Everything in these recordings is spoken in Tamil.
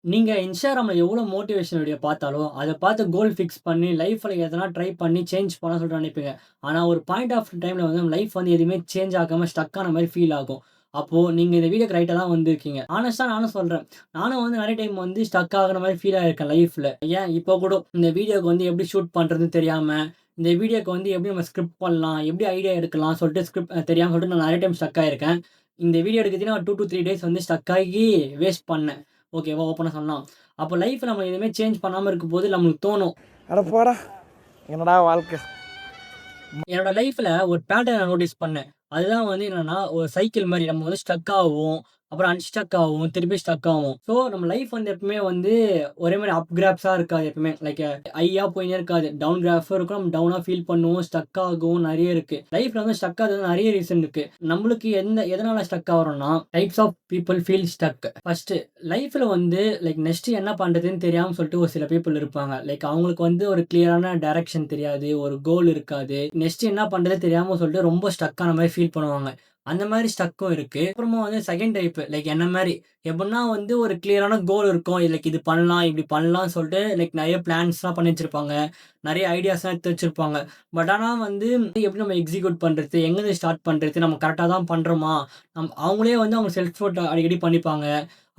நீங்க Instagramல எவ்வளோ மோட்டிவேஷன் வீடியோ பார்த்தாலும், அத பார்த்து கோல் ஃபிக்ஸ் பண்ணி லைஃப்ல எதனா ட்ரை பண்ணி சேஞ்ச் பண்ண சொல்லிட்டு நினைப்பீங்க. ஆனா ஒரு பாயிண்ட் ஆஃப் டைம்ல வந்து நம்ம லைஃப் வந்து எதுவுமே சேஞ்ச் ஆகாம ஸ்டக் ஆன மாரி ஃபீல் ஆகும். அப்போ நீங்க இந்த வீடியோக்கு ரைட்டா தான் வந்திருக்கீங்க. ஹானஸ்ட்டா நானும் சொல்றேன். நானும் வந்து நெறைய டைம் வந்து ஸ்டக் ஆகுற மாரி ஃபீல் ஆயிருக்கேன் லைஃப்ல. ஏன் இப்போ கூட இந்த வீடியோக்கு வந்து எப்படி ஷூட் பண்றதுன்னு தெரியாம, இந்த வீடியோக்கு வந்து எப்படி நம்ம ஸ்கிரிப்ட் பண்ணலாம், எப்படி ஐடியா எடுக்கலாம் சொல்லிட்டு ஸ்கிரிப்ட் தெரியாம சொல்லிட்டு நான் நெறைய டைம் ஸ்டக் ஆயிருக்கேன். இந்த வீடியோ எடுக்கிறதுக்கு நான் 2 டூ 3 டேஸ் வந்து ஸ்டக் ஆகி வேஸ்ட் பண்ணேன். ஓகேவா? ஓப்பனா சொல்லலாம். அப்போ லைஃப்ல நம்ம எதுவுமே சேஞ்ச் பண்ணாம இருக்கும்போது நம்மளுக்கு தோணும். அட போடா, என்னடா வாழ்க்கை. என்னோட லைஃப்ல ஒரு பேட்டர்ன் நான் நோட்டீஸ் பண்ணேன். அதுதான் வந்து என்னன்னா, ஒரு சைக்கிள் மாரி நம்ம வந்து ஸ்டக் ஆவோம். அப்புறம் அன்ஸ்டக் ஆவோம். திருப்பி ஸ்டக் ஆவோம். ஸோ நம்ம லைஃப் வந்து எப்பவுமே வந்து ஒரே மாரி அப் கிராப்ஸா இருக்காது எப்பவுமே. லைக் ஹையா போயின்னே இருக்காது. டவுன் கிராஃப்பும் இருக்கும். நம்ம டவுனா ஃபீல் பண்ணுவோம். ஸ்டக் ஆகும். நெறைய இருக்கு. லைஃப்ல வந்து ஸ்டக் ஆகுறதுக்கு நெறைய ரீசன் இருக்கு. நம்மளுக்கு எதனால ஸ்டக் ஆகுறோம்னா, types of people feel stuck. First லைஃப்ல வந்து லைக் நெக்ஸ்ட் என்ன பண்றதுன்னு தெரியாம சொல்லிட்டு ஒரு சில பீப்பிள் இருப்பாங்க. லைக் அவங்களுக்கு வந்து ஒரு கிளியரான டைரக்ஷன் தெரியாது. ஒரு கோல் இருக்காது. நெக்ஸ்ட் என்ன பண்றதே தெரியாம சொல்லிட்டு ரொம்ப ஸ்டக் ஆன மாரி ஃபீல் பண்ணுவாங்க. அந்த மாரி ஸ்டக்கும் இருக்கு. அப்புறமா வந்து செகண்ட் டைப் லைக் என்ன மாரி. எப்படின்னா வந்து ஒரு கிளியரான கோல் இருக்கும். லைக் இது பண்ணலாம், இப்படி பண்ணலாம்னு சொல்லிட்டு லைக் நெறைய பிளான்ஸ்லாம் பண்ணி வச்சிருப்பாங்க. நெறைய ஐடியாஸ்லாம் எடுத்து வச்சிருப்பாங்க. பட் ஆனா வந்து எப்படி நம்ம எக்ஸிக்யூட் பண்றது? எங்கருந்து ஸ்டார்ட் பண்றது? நம்ம கரெக்ட்டா தான் பண்றோமா? அவங்களே வந்து அவங்க செல்ஃப் டவுட் அடிக்கடி பண்ணிப்பாங்க.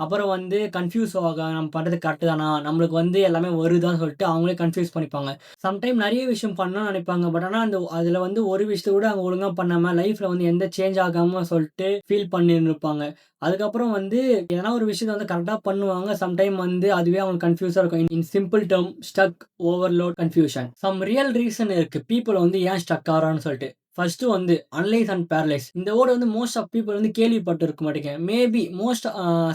அப்புறம் வந்து கன்ஃப்யூஸ் நம்ம பண்றது கரெக்ட் தானா? நம்மளுக்கு வந்து எல்லாமே வருதான்னு சொல்லிட்டு அவங்களே கன்ஃப்யூஸ் பண்ணிப்பாங்க. சம்டைம் நெறைய விஷயம் பண்ணணும்னு நெனைப்பாங்க. பட் ஆனா அதுல வந்து ஒரு விஷயத்த கூட அவங்க ஒழுங்கா பண்ணாம லைஃப்ல வந்து எந்த சேஞ்ச் ஆகாம சொல்லிட்டு ஃபீல் பண்ணின்னு இருப்பாங்க. அதுக்கப்புறம் வந்து எதனா ஒரு விஷயத்த வந்து கரெக்ட்டா பண்ணுவாங்க. சம்டைம் வந்து அதுவே அவங்களுக்கு கன்ஃப்யூஸா இருக்கும். In simple term stuck, overload, confusion. Some real reason இருக்கு. பீப்பிள் வந்து ஏன் ஸ்டக் ஆகுறான்னு சொல்லிட்டு. ஃபர்ஸ்ட்டு வந்து அனலைஸ் அண்ட் பேரலைஸ். இந்த வேர்ட் வந்து மோஸ்ட் ஆஃப் பீப்பிள் வந்து கேள்விப்பட்டிருக்க மாட்டீங்க. மேபி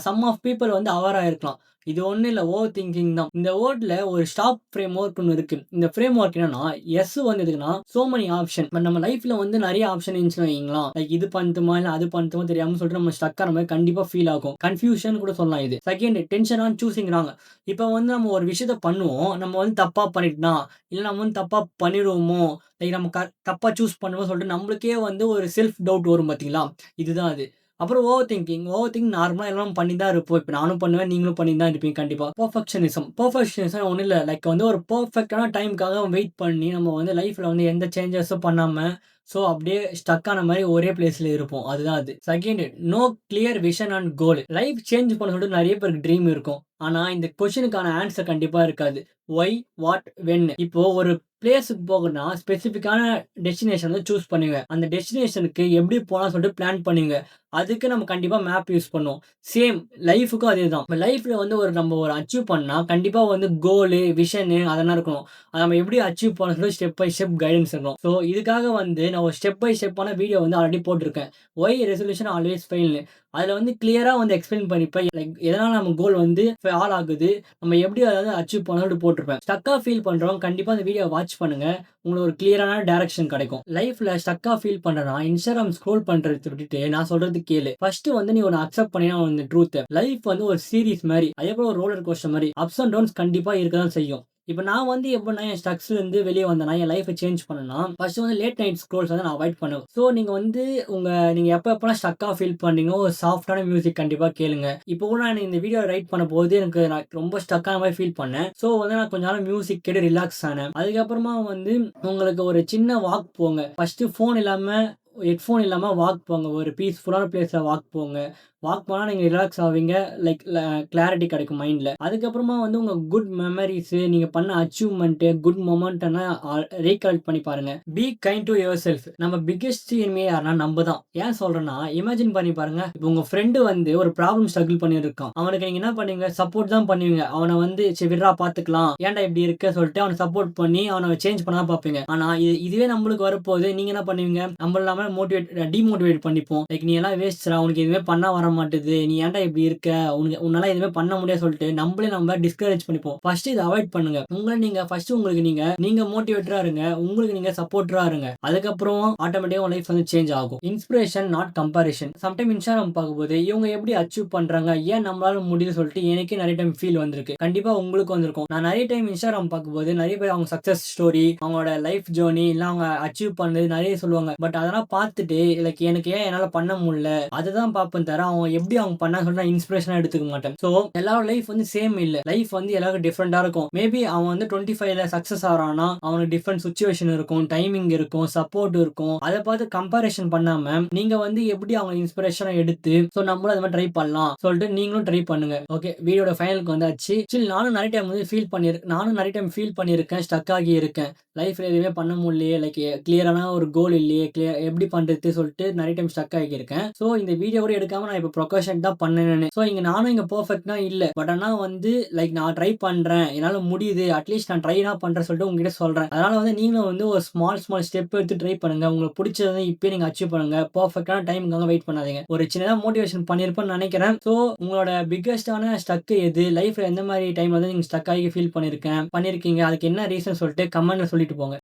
சம் ஆஃப் பீப்பிள் வந்து அவேரா இருக்கலாம். இது ஒண்ணும் இல்ல. ஓவர் திங்கிங் தான். இந்த வேர்ட்ல ஒரு ஸ்டாப் ஃப்ரேம் ஒர்க் ஒண்ணு இருக்கு. இந்த ஃப்ரேம் ஒர்க் என்னன்னா, எஸ் வந்து எதுக்குன்னா, சோ மெனி ஆப்ஷன். பட் நம்ம லைஃப்ல வந்து நெறைய ஆப்ஷன் இருந்துச்சுன்னு வையுங்களேன். லைக் இது பண்ணட்டுமா? இல்ல அது பண்ணட்டுமா? தெரியாம சொல்லிட்டு நம்ம ஸ்டக் ஆன மாரி கண்டிப்பா ஃபீல் ஆகும். கன்ஃப்யூஷன் கூட சொல்லலாம் இது. Second tension on choosing wrong. இப்ப வந்து நம்ம ஒரு விஷயத்த பண்ணுவோம். நம்ம வந்து தப்பா பண்ணிட்டோனா, இல்ல நம்ம வந்து தப்பா பண்ணிடுவோமோ, லைக் நம்ம தப்பா சூஸ் பண்ணுவோம்னு சொல்லிட்டு நம்மளுக்கே வந்து ஒரு செல்ஃப் டவுட் வரும் பார்த்தீங்களா? இதுதான் அது. அப்புறம் ஓவர் திங்கிங். ஓவர் திங்க் நார்மலா எல்லாரும் பண்ணி தான் இருப்போம். இப்ப நானும் பண்ணுவேன். நீங்களும் பண்ணி தான் இருப்பீங்க கண்டிப்பா. பெர்ஃபெக்ஷனிசம். பெர்ஃபெக்ஷனிசம் ஒண்ணும் இல்ல. லைக் வந்து ஒரு பெர்ஃபெக்ட்டான டைம்க்காக வெயிட் பண்ணி நம்ம வந்து லைஃப்ல வந்து எந்த சேஞ்சஸும் பண்ணாம, ஸோ அப்படியே ஸ்டக் ஆன மாரி ஒரே பிளேஸ்ல இருப்போம். அதுதான் அது. Second no clear vision and goal. Life change பண்ண சொல்லிட்டு நெறைய பேருக்கு ட்ரீம் இருக்கும். ஆனா இந்த கொஸ்டினுக்கான ஆன்ஸர் கண்டிப்பா இருக்காது. ஒய்? வாட்? வென்? இப்போ ஒரு பிளேஸ்க்கு போகணும்னா ஸ்பெசிஃபிக்கான டெஸ்டினேஷன் வந்து சூஸ் பண்ணுவீங்க. அந்த டெஸ்டினேஷனுக்கு எப்படி போலாம்னு சொல்லிட்டு பிளான் பண்ணுவீங்க. அதுக்கு நம்ம கண்டிப்பா மேப் யூஸ் பண்ணுவோம். சேம் லைஃப்க்கும் அதேதான். இப்ப லைஃப்ல வந்து நம்ம ஒரு அச்சீவ் பண்ணா கண்டிப்பா வந்து கோலு, விஷனு அதெல்லாம் இருக்கணும். அத நம்ம எப்படி அச்சீவ் பண்ணணும்னு சொல்லி ஸ்டெப் பை ஸ்டெப் கைடன்ஸ் இருக்கணும். ஸோ இதுக்காக வந்து நான் ஒரு ஸ்டெப் பை ஸ்டெப்பான வீடியோ வந்து ஆல்ரெடி போட்டிருக்கேன். ஒய் ரெசல்யூஷன் ஆல்வேஸ் ஃபெயில்னு. அதுல வந்து கிளியரா வந்து எக்ஸ்பிளைன் பண்ணிருப்பேன். லைக் எதனால நம்ம கோல் வந்து ஃபால் ஆகுது. நம்ம எப்படி அத வந்து அச்சீவ் பண்ணணும்னு போட்டிருப்பேன். ஸ்டக்கா ஃபீல் பண்றவங்க கண்டிப்பா அந்த வீடியோ வாட்ச் பண்ணுங்க. உங்களுக்கு ஒரு கிளியரான டைரக்ஷன் கிடைக்கும். லைஃப்ல ஸ்டக்கா ஃபீல் பண்றனா, Instagram ஸ்க்ரோல் பண்றத விட்டுட்டு நான் சொல்றது கேளு. ஃபர்ஸ்ட் வந்து நீ ஒண்ணு அக்செப்ட் பண்ணினா இந்த ட்ரூத். லைஃப் வந்து ஒரு சீரிஸ் மாரி. அதே போல ஒரு ரோலர் கோஸ்டர் மாரி. அப்ஸ் அண்ட் டவுன்ஸ் கண்டிப்பா இருக்க தான் செய்யும். இப்ப நான் வந்து எப்படின்னா என் ஸ்டக்ஸ்லருந்து வெளிய வந்தேன்னா, என் லைஃப்ப சேஞ்ச் பண்ணேன்னா, ஃபர்ஸ்ட் வந்து லேட் நைட் ஸ்க்ரோல்ஸ் வந்து நான் அவாய்ட் பண்ணுவேன். ஸோ நீங்க வந்து நீங்க எப்பலாம் ஸ்டக்கா ஃபீல் பண்றீங்களோ, ஒரு சாஃப்ட்டான மியூசிக் கண்டிப்பா கேளுங்க. இப்போ கூட நான் இந்த வீடியோ ரைட் பண்ணும்போது நான் ரொம்ப ஸ்டக்கான மாரி ஃபீல் பண்ணேன். ஸோ வந்து நான் கொஞ்ச நேரம் மியூசிக் கேட்டு ரிலாக்ஸ் ஆனேன். அதுக்கப்புறமா வந்து உங்களுக்கு ஒரு சின்ன வாக் போங்க. ஃபர்ஸ்ட் ஃபோன் இல்லாம, ஹெட்ஃபோன் இல்லாம வாக் போங்க. ஒரு பீஸ்ஃபுல்லான பிளேஸ்ல வாக் போங்க. வாக் போனா நீங்க ரிலாக்ஸ் ஆவீங்க. லைக் கிளாரிட்டி கிடைக்கும் மைண்ட்ல. அதுக்கப்புறமா வந்து உங்க குட் மெமரீஸ், நீங்க பண்ண அச்சீவ்மென்ட், குட் மொமெண்ட்னா ரீகலெக்ட் பண்ணி பாருங்க. Be kind two your self. நம்ம பிக்கெஸ்ட் எனிமி யாருன்னா நம்ம தான். ஏன் சொல்றேன்னா, இமேஜின் பண்ணி பாருங்க. இப்போ உங்க ஃப்ரெண்ட் வந்து ஒரு ப்ராப்ளம் ஸ்ட்ரகிள் பண்ணிட்டு இருக்கான். அவனுக்கு நீங்க என்ன பண்ணுவீங்க? சப்போர்ட் தான் பண்ணுவீங்க. அவன வந்து சரி விட்றா பார்த்துக்கலாம். ஏன்டா இப்படி இருக்க சொல்லிட்டு அவன சப்போர்ட் பண்ணி அவன சேஞ்ச் பண்ண தான் பார்ப்பீங்க. ஆனா இதுவே நம்மளுக்கு வரப்போகுது. நீங்க என்ன பண்ணுவீங்க? நம்மள நாம டிமோட்டிவேட் பண்ணிப்போம். லைக் நீ எல்லாம் வேஸ்ட்ரா. உனக்கு எதுவுமே பண்ண வர மாட்டுது. நீ ஏன்டா இப்படி இருக்க? உன்னால எதுவுமே பண்ண முடியாது சொல்லிட்டு நம்ம டிஸ்கரேஜ் பண்ணிப்போம். ஃபர்ஸ்ட் இத அவாய்ட் பண்ணுங்க. நீங்க ஃபர்ஸ்ட் உங்களுக்கு நீங்க மோட்டிவேட்டரா இருங்க. உங்களுக்கு நீங்க சப்போர்ட்டரா இருங்க. அதுக்கப்புறம் ஆட்டோமேட்டிக்கா உங்க லைஃப் வந்து சேஞ்ச் ஆகும். Inspiration not comparison. Sometime Instagram பார்க்கும்போது இவங்க எப்படி அச்சீவ் பண்றாங்க? ஏன் நம்மளால முடியுதுன்னு சொல்லிட்டு எனக்கே நிறைய டைம் ஃபீல் வந்திருக்கு. கண்டிப்பா உங்களுக்கு வந்திருக்கும். நான் நிறைய டைம் Instagram பார்க்கும்போது நிறைய பேர் அவங்க சக்சஸ் ஸ்டோரி, அவங்களோட லைஃப் ஜர்னி இல்ல அவங்க அச்சீவ் பண்ணது நிறைய சொல்லுவாங்க. பட் அதெல்லாம் பார்த்துட்டு லைக் எனக்கு ஏன் என்னால பண்ண முடியல? அதுதான் பார்ப்பேன் தவிர அவங்க எப்படி அவங்க பண்ணாங்க சொல்லிட்டு நான் இன்ஸ்பிரேஷனாக எடுத்துக்க மாட்டேன். ஸோ எல்லாரும் லைஃப் வந்து சேம் இல்லை. லைஃப் வந்து எல்லாருக்கும் டிஃப்ரெண்டாக இருக்கும். மேபி அவன் வந்து 25ல சக்ஸஸ் ஆகிறான்னா அவனுக்கு டிஃப்ரெண்ட் சுச்சுவேஷன் இருக்கும், டைமிங் இருக்கும், சப்போர்ட் இருக்கும். அதை பார்த்து கம்பேரிஷன் பண்ணாம நீங்க வந்து எப்படி அவங்க இன்ஸ்பிரேஷனை எடுத்து ஸோ நம்மளும் அது மாதிரி ட்ரை பண்ணலாம் சொல்லிட்டு நீங்களும் ட்ரை பண்ணுங்க. ஓகே, வீடியோட ஃபைனலுக்கு வந்தாச்சு. ஸ்டில் நானும் நிறைய டைம் வந்து ஃபீல் பண்ணியிருக்கேன், ஸ்டக் ஆகி இருக்கேன். லைஃப்ல எதுவுமே பண்ண முடியலையே, லைக் கிளியரான ஒரு கோல் இல்லையே, எப்படி பண்றது சொல்லிட்டு நிறைய டைம் ஸ்டக் ஆகியிருக்கேன். ஸோ இந்த வீடியோ கூட எடுக்காம நான் இப்போ ப்ரொகஷன் தான் பண்ணேன்னு. ஸோ நானும் இங்க பெர்ஃபெக்ட்டா இல்லை. பட் ஆனால் வந்து லைக் நான் ட்ரை பண்றேன், என்னால் முடியுது, அட்லீஸ்ட் நான் ட்ரை தான் பண்றேன் சொல்லிட்டு உங்ககிட்ட சொல்றேன். அதனால வந்து நீங்களும் வந்து ஒரு ஸ்மால் ஸ்டெப் எடுத்து ட்ரை பண்ணுங்க. உங்களுக்கு பிடிச்சதை இப்பயே நீங்க அச்சீவ் பண்ணுங்க. பெர்ஃபெக்டான டைமுக்காக வெயிட் பண்ணாதீங்க. ஒரு சின்னதாக மோட்டிவேஷன் பண்ணியிருப்பேன்னு நினைக்கிறேன். ஸோ உங்களோட பிக்கஸ்டான ஸ்டக் எது, லைஃப்ல எந்த மாதிரி டைம் வந்து நீங்க ஸ்டக் ஆகி ஃபீல் பண்ணிருக்கீங்க, அதுக்கு என்ன ரீசன் சொல்லிட்டு கமெண்ட்ல சொல்லிட்டு போங்க.